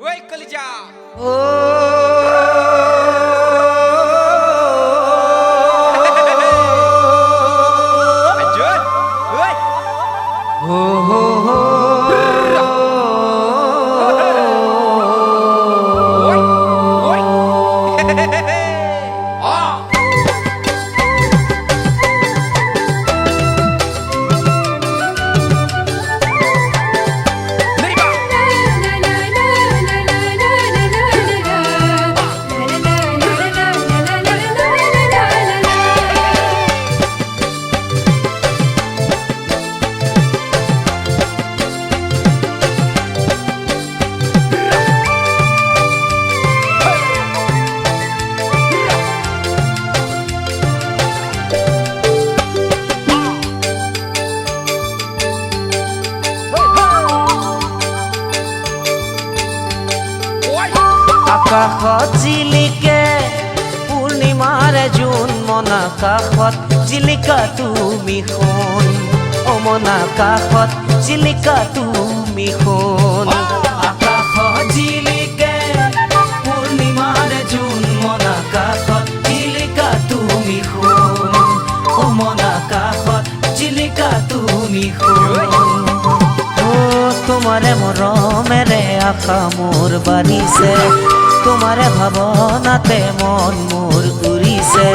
ওই কলিজা ও আজর ওই হো হো হো ওই ওই আ মেরিবা ওই আকাশত জিলিকে পূৰ্ণিমাৰ জোন মন আকাশত জিলিকা তুমি সোণ অ মন আকাশত জিলিকা তুমি সোণ আকাশত জিলিকে পূৰ্ণিমাৰ জোন মন আকাশত জিলিকা তুমি সোণ অ মন আকাশত জিলিকা তুমি সোণ তোমারে মৰমেৰে আশা মোৰ বাঢ়িছে তোমাৰে ভাৱনাতে মন মোৰ ঘূৰিছে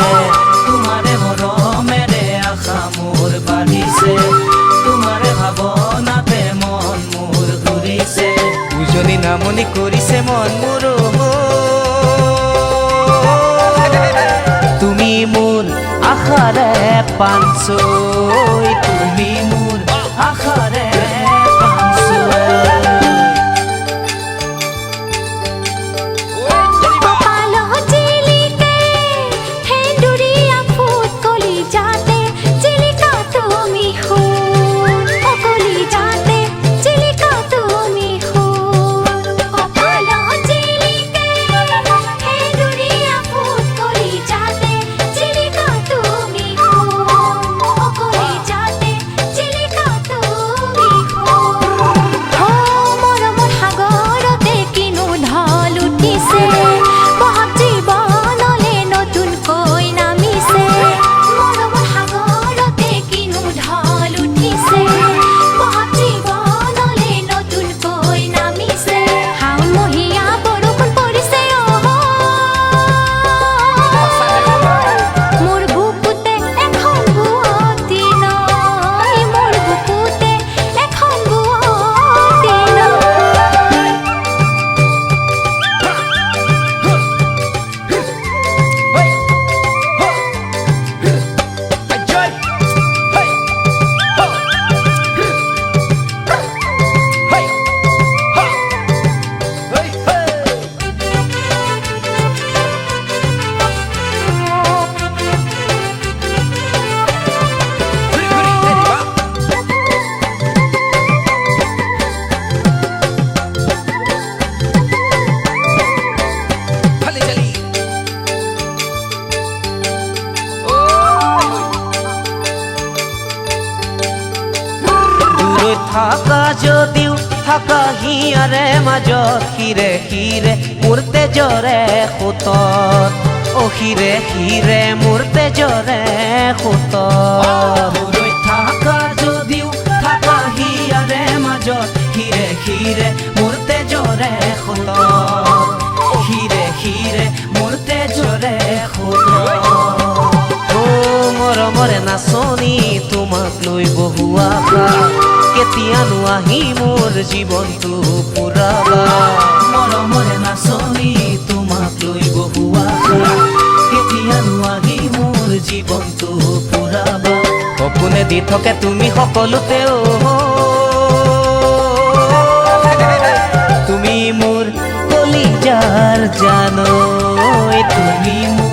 তোমাৰে মৰমেৰে আশা মোৰ বাঢ়িছে তোমাৰে ভাৱনাতে মন মোৰ ঘূৰিছে উজনি নামনি কৰিছে মন মোৰ তুমি মোৰ আশাৰে পানচৈ তুমি মোৰ আশাৰে থাকা যদিও থাকা হিয়াৰে মাজত হিৰে হিৰে মূৰ্তে জৰে সুতত অ হিৰে হিৰে মূৰ্তে জৰে সুতত থাকা যদিও থাকা হিয়াৰে মাজত হিৰে হিৰে মূৰ্তে জৰে সুতত হিৰে হিৰে মূৰ্তে জৰে সুতত ও মৰমৰে নাচনি তোমাক লৈ বহু আশা কেতিয়ানো আহি মোৰ জীৱনটো পুৰাবা মৰমৰে নাচনি তোমাক লৈ বহু আশা কেতিয়ানো আহি মোৰ জীৱনটো পুৰাবা সপোনে দি থাকে তুমি সকলোতে তুমি মোৰ কলিজাৰ জানৈ তুমি মোৰ